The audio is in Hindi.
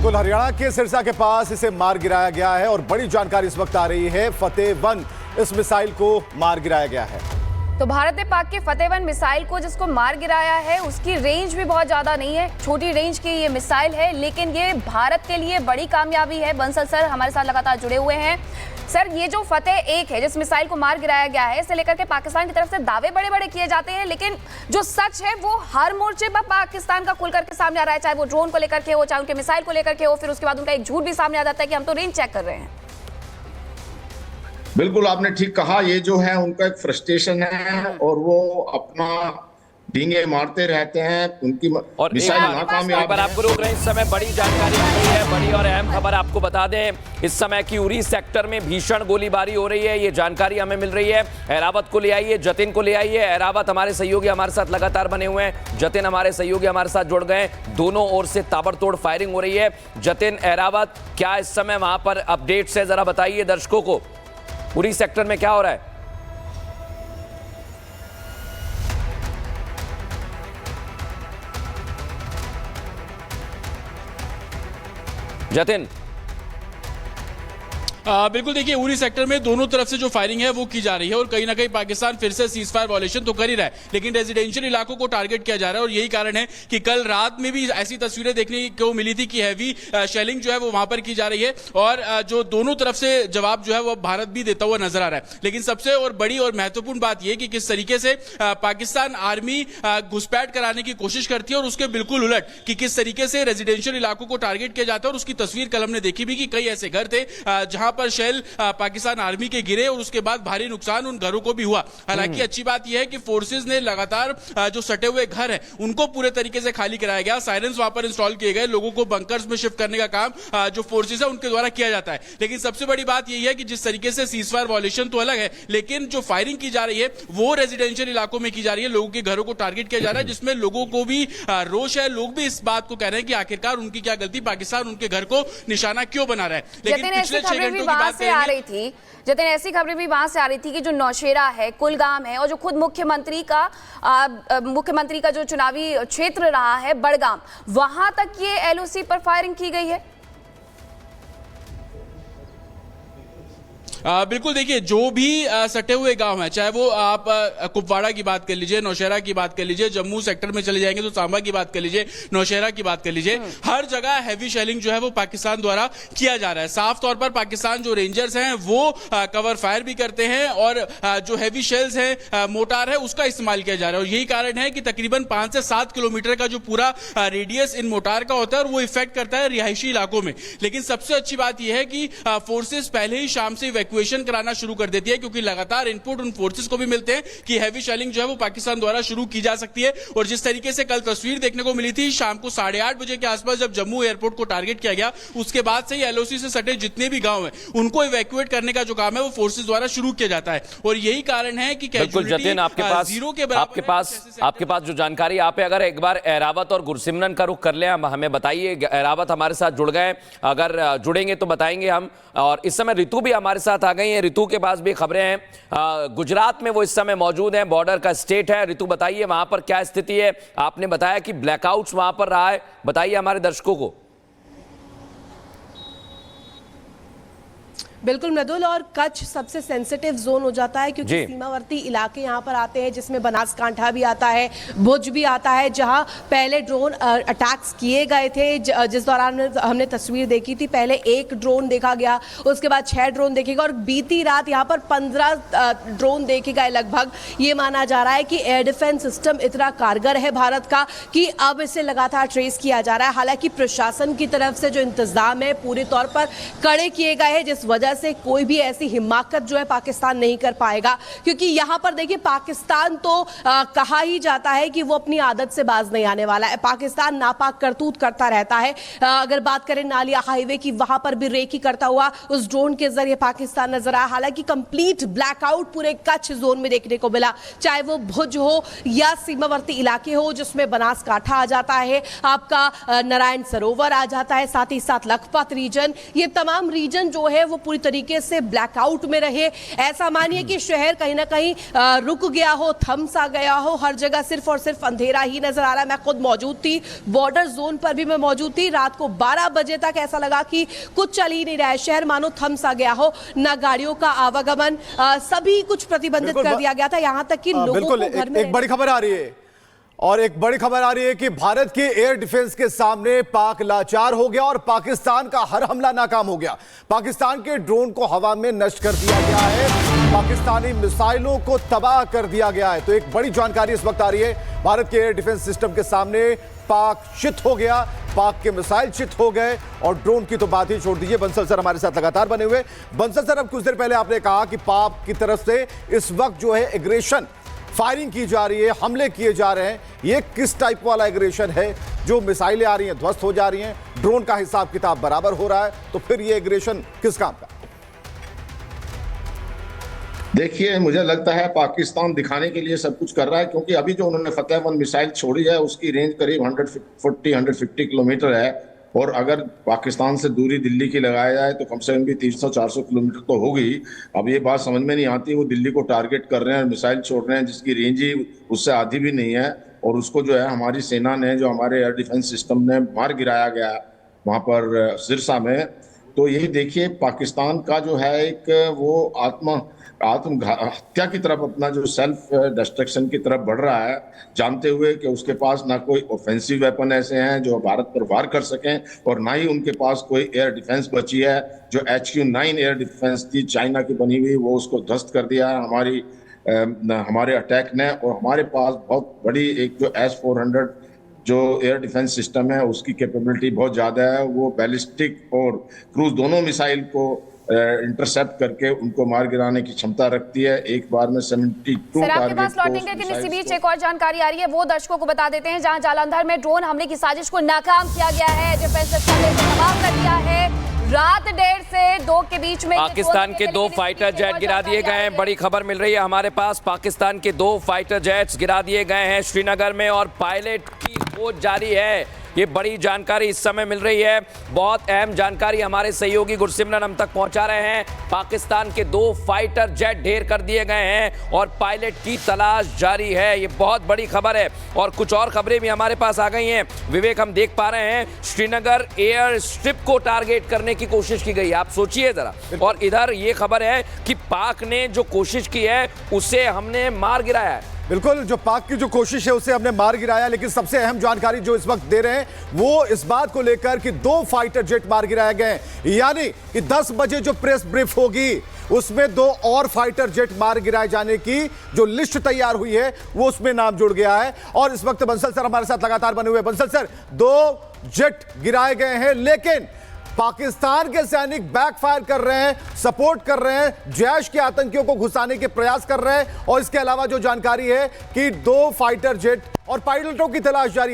बिल्कुल, हरियाणा के सिरसा के पास इसे मार गिराया गया है और बड़ी जानकारी इस वक्त आ रही है। फतेह 1 इस मिसाइल को मार गिराया गया है। तो भारत ने पाक के फतेह 1 मिसाइल को जिसको मार गिराया है, उसकी रेंज भी बहुत ज्यादा नहीं है, छोटी रेंज की ये मिसाइल है, लेकिन ये भारत के लिए बड़ी कामयाबी है। बंसल सर हमारे साथ लगातार जुड़े हुए हैं। सर, ये जो फतेह 1 है, जिस मिसाइल को मार गिराया गया है, इसे लेकर के पाकिस्तान की तरफ से दावे बड़े बड़े किए जाते हैं, लेकिन जो सच है वो हर मोर्चे पर पाकिस्तान का खुल करके सामने आ रहा है। चाहे वो ड्रोन को लेकर के हो, चाहे उनके मिसाइल को लेकर के हो, फिर उसके बाद उनका एक झूठ भी सामने आ जाता है कि हम तो रेंज चेक कर रहे हैं। बिल्कुल, आपने ठीक कहा। ये जो है उनका एक फ्रस्ट्रेशन है और वो अपना डींगे मारते रहते हैं। उनकी और मिसाइल नाकामयाब है। आपको रोक रहे हैं। इस समय बड़ी जानकारी आ रही है, बड़ी और अहम खबर आपको बता दें। इस समय की उरी सेक्टर में भीषण गोलीबारी हो रही है, ये जानकारी हमें मिल रही है। एरावत को ले आइए, जतिन को ले आइए। एरावत हमारे सहयोगी हमारे साथ लगातार बने हुए हैं, जतिन हमारे सहयोगी हमारे साथ जुड़ गए। दोनों ओर से ताबड़तोड़ फायरिंग हो रही है। जतिन, एरावत, क्या इस समय वहां पर अपडेट्स है, जरा बताइए दर्शकों को, उरी सेक्टर में क्या हो रहा है? जतिन। बिल्कुल, देखिए, उरी सेक्टर में दोनों तरफ से जो फायरिंग है वो की जा रही है और कहीं ना कहीं पाकिस्तान फिर से सीज फायर वॉयलेशन तो कर ही रहा है, लेकिन रेजिडेंशियल इलाकों को टारगेट किया जा रहा है। और यही कारण है कि कल रात में भी ऐसी तस्वीरें देखने को मिली थी कि हैवी शेलिंग जो है वो वहां पर की जा रही है और जो दोनों तरफ से जवाब जो है वो भारत भी देता हुआ नजर आ रहा है। लेकिन सबसे और बड़ी और महत्वपूर्ण बात यह कि किस तरीके से पाकिस्तान आर्मी घुसपैठ कराने की कोशिश करती है और उसके बिल्कुल उलट कि किस तरीके से रेजिडेंशियल इलाकों को टारगेट किया जाता है। और उसकी तस्वीर कल हमने देखी भी कि कई ऐसे घर थे जहां पर शेल पाकिस्तान आर्मी के गिरे और उसके बाद भारी नुकसान उन घरों को भी हुआ। हालांकि अच्छी बात यह है कि फोर्सेस ने लगातार जो सटे हुए घर हैं उनको पूरे तरीके से खाली कराया गया। सायरेंस वहां पर इंस्टॉल किए गए, लोगों को बंकर्स में शिफ्ट करने का काम जो फोर्सेस है उनके द्वारा किया जाता है। लेकिन सबसे बड़ी बात यही है कि जिस तरीके से सीज फायर वॉयलेशन तो अलग है, लेकिन जो फायरिंग की जा रही है वो रेजिडेंशियल इलाकों में की जा रही है, लोगों के घरों को टारगेट किया जा रहा है, जिसमें लोगों को भी रोष है। लोग भी इस बात को कह रहे हैं कि आखिरकार उनकी क्या गलती, पाकिस्तान उनके घर को निशाना क्यों बना रहा है। लेकिन पिछले 6 घंटों की बात आ रही थी, जतिन, ऐसी खबरें भी वहां से आ रही थी कि जो नौशेरा है, कुलगाम है और जो खुद मुख्यमंत्री का जो चुनावी क्षेत्र रहा है बड़गाम, वहां तक ये एलओसी पर फायरिंग की गई है। बिल्कुल, देखिए, जो भी सटे हुए गांव हैं, चाहे वो आप कुपवाड़ा की बात कर लीजिए, नौशहरा की बात कर लीजिए, जम्मू सेक्टर में चले जाएंगे तो सांबा की बात कर लीजिए, नौशहरा की बात कर लीजिए, हर जगह हैवी शेलिंग जो है वो पाकिस्तान द्वारा किया जा रहा है। साफ तौर पर पाकिस्तान जो रेंजर्स हैं वो कवर फायर भी करते हैं और जो हैवी शेल्स हैं, मोटार है, उसका इस्तेमाल किया जा रहा है। और यही कारण है कि तकरीबन 5 से 7 किलोमीटर का जो पूरा रेडियस इन मोटार का होता है और वो इफेक्ट करता है रिहायशी इलाकों में। लेकिन सबसे अच्छी बात यह है कि फोर्सेस पहले ही शाम से इवैक्यूएशन कराना शुरू कर देती है, क्योंकि लगातार इनपुट उन फोर्सेस को भी मिलते हैं कि हैवी शेलिंग जो है वो पाकिस्तान द्वारा शुरू की जा सकती है। और जिस तरीके से कल तस्वीर देखने को मिली थी शाम को 8:30 बजे के आसपास, जब जम्मू एयरपोर्ट को टारगेट किया गया, उसके बाद से ही एलओसी से सटे जितने भी गांव हैं उनको इवैक्यूएट करने का जो काम है वो फोर्सेस द्वारा शुरू किया जाता है। और यही कारण है कि जतिन, आपके पास जो जानकारी आप है, अगर एक बार एरावत और गुरसिमरन का रुख कर ले, हमें बताइए। एरावत हमारे साथ जुड़ गए, अगर जुड़ेंगे तो बताएंगे हम। और इस समय ऋतु भी हमारे साथ आ गई है, ऋतु के पास भी खबरें हैं। गुजरात में वो इस समय मौजूद हैं, बॉर्डर का स्टेट है। ऋतु, बताइए वहां पर क्या स्थिति है। आपने बताया कि ब्लैकआउट्स वहां पर रहा है, बताइए हमारे दर्शकों को। बिल्कुल मृदुल, और कच्छ सबसे सेंसिटिव जोन हो जाता है क्योंकि सीमावर्ती इलाके यहाँ पर आते हैं, जिसमें बनासकांठा भी आता है, भुज भी आता है, जहाँ पहले ड्रोन अटैक्स किए गए थे। जिस दौरान हमने तस्वीर देखी थी, पहले 1 ड्रोन देखा गया, उसके बाद 6 ड्रोन देखे गए और बीती रात यहाँ पर 15 ड्रोन देखे गए लगभग। ये माना जा रहा है कि एयर डिफेंस सिस्टम इतना कारगर है भारत का कि अब इसे लगातार ट्रेस किया जा रहा है। हालांकि प्रशासन की तरफ से जो इंतजाम है पूरे तौर पर कड़े किए गए हैं, जिस वजह से कोई भी ऐसी हिमाकत जो है पाकिस्तान नहीं कर पाएगा। क्योंकि यहां पर देखिए, पाकिस्तान तो कहा ही जाता है कि वो अपनी आदत से बाज नहीं आने वाला है। पाकिस्तान नापाक करतूत करता रहता है। अगर बात करें नालिया हाईवे की, वहां पर भी रेकी करता हुआ उस ड्रोन के जरिए पाकिस्तान नजर आया। हालांकि कंप्लीट ब्लैकआउट पूरे कच्छ जोन में देखने को मिला, चाहे वो भुज हो या सीमावर्ती इलाके हो, जिसमें बनासकांठा आ जाता है, आपका नारायण सरोवर आ जाता है, साथ ही साथ लखपत रीजन। ये तमाम रीजन जो है वो पूरी तरीके से ब्लैकआउट में रहे। ऐसा मानिए कि शहर कहीं ना कहीं रुक गया हो, थम सा गया हो, हर जगह सिर्फ और सिर्फ अंधेरा ही नजर आ रहा है। मैं खुद मौजूद थी, बॉर्डर जोन पर भी मैं मौजूद थी। रात को 12 बजे तक ऐसा लगा कि कुछ चल ही नहीं रहा है, शहर मानो थम सा गया हो, ना गाड़ियों का आवागमन, सभी कुछ प्रतिबंधित कर दिया गया था, यहां तक कि लोगों को घर में एक बड़ी खबर आ रही है, और एक बड़ी खबर आ रही है कि भारत के एयर डिफेंस के सामने पाक लाचार हो गया और पाकिस्तान का हर हमला नाकाम हो गया। पाकिस्तान के ड्रोन को हवा में नष्ट कर दिया गया है, पाकिस्तानी मिसाइलों को तबाह कर दिया गया है। तो एक बड़ी जानकारी इस वक्त आ रही है, भारत के एयर डिफेंस सिस्टम के सामने पाक चित हो गया, पाक के मिसाइल चित हो गए, और ड्रोन की तो बात ही छोड़ दीजिए। बंसल सर हमारे साथ लगातार बने हुए। बंसल सर, अब कुछ देर पहले आपने कहा कि पाक की तरफ से इस वक्त जो है एग्रेशन, फायरिंग की जा रही है, हमले किए जा रहे हैं। ये किस टाइप वाला एग्रेशन है? जो मिसाइलें आ रही हैं ध्वस्त हो जा रही हैं, ड्रोन का हिसाब किताब बराबर हो रहा है, तो फिर ये एग्रेशन किस काम का? देखिए, मुझे लगता है पाकिस्तान दिखाने के लिए सब कुछ कर रहा है, क्योंकि अभी जो उन्होंने फतेह 1 मिसाइल छोड़ी है उसकी रेंज करीब 140-150 किलोमीटर है, और अगर पाकिस्तान से दूरी दिल्ली की लगाया जाए तो कम से कम भी 300-400 किलोमीटर तो होगी। अब ये बात समझ में नहीं आती, वो दिल्ली को टारगेट कर रहे हैं, मिसाइल छोड़ रहे हैं जिसकी रेंज ही उससे आधी भी नहीं है, और उसको जो है हमारी सेना ने, जो हमारे एयर डिफेंस सिस्टम ने मार गिराया गया वहाँ पर सिरसा में। तो यही देखिए, पाकिस्तान का जो है एक वो आत्महत्या की तरफ, अपना जो सेल्फ डिस्ट्रक्शन की तरफ बढ़ रहा है, जानते हुए कि उसके पास ना कोई ऑफेंसिव वेपन ऐसे हैं जो भारत पर वार कर सकें, और ना ही उनके पास कोई एयर डिफेंस बची है। जो HQ-9 एयर डिफेंस थी चाइना की बनी हुई, वो उसको ध्वस्त कर दिया हमारे अटैक ने। और हमारे पास बहुत बड़ी एक जो S-400 जो एयर डिफेंस सिस्टम है उसकी कैपेबिलिटी बहुत ज़्यादा है, वो बैलिस्टिक और क्रूज दोनों मिसाइल को इंटरसेप्ट करके उनको मार गिराने की क्षमता रखती है। एक बार में 72 सर, आपके पास लौटेंगे कि इसी बीच एक और जानकारी आ रही है, वो दर्शकों को बता देते हैं। जहां जालंधर में ड्रोन हमले की साजिश को नाकाम किया गया है, डिफेंस सिस्टम ने तबाह कर दिया है। रात 1:30 से 2 के बीच में पाकिस्तान के 2 फाइटर जेट गिरा दिए गए हैं। बड़ी खबर मिल रही है हमारे पास, पाकिस्तान के 2 फाइटर जेट्स गिरा दिए गए हैं श्रीनगर में, और पायलट की खोज जारी है। ये बड़ी जानकारी इस समय मिल रही है, बहुत अहम जानकारी हमारे सहयोगी गुरसिमरन हम तक पहुंचा रहे हैं। पाकिस्तान के 2 फाइटर जेट ढेर कर दिए गए हैं और पायलट की तलाश जारी है। ये बहुत बड़ी खबर है, और कुछ और खबरें भी हमारे पास आ गई हैं। विवेक, हम देख पा रहे हैं श्रीनगर एयर स्ट्रिप को टारगेट करने की कोशिश की गई, आप सोचिए जरा। और इधर ये खबर है कि पाक ने जो कोशिश की है उसे हमने मार गिराया है। बिल्कुल, जो पाक की जो कोशिश है उसे हमने मार गिराया, लेकिन सबसे अहम जानकारी जो इस वक्त दे रहे हैं वो इस बात को लेकर कि 2 फाइटर जेट मार गिराए गए, यानी कि 10 बजे जो प्रेस ब्रीफ होगी उसमें 2 और फाइटर जेट मार गिराए जाने की जो लिस्ट तैयार हुई है वो उसमें नाम जुड़ गया है। और इस वक्त बंसल सर हमारे साथ लगातार बने हुए। बंसल सर, 2 जेट गिराए गए हैं, लेकिन पाकिस्तान के सैनिक बैकफायर कर रहे हैं, सपोर्ट कर रहे हैं, जैश के आतंकियों को घुसाने के प्रयास कर रहे हैं। और इसके अलावा जो जानकारी है कि 2 फाइटर जेट और पायलटों की तलाश जारी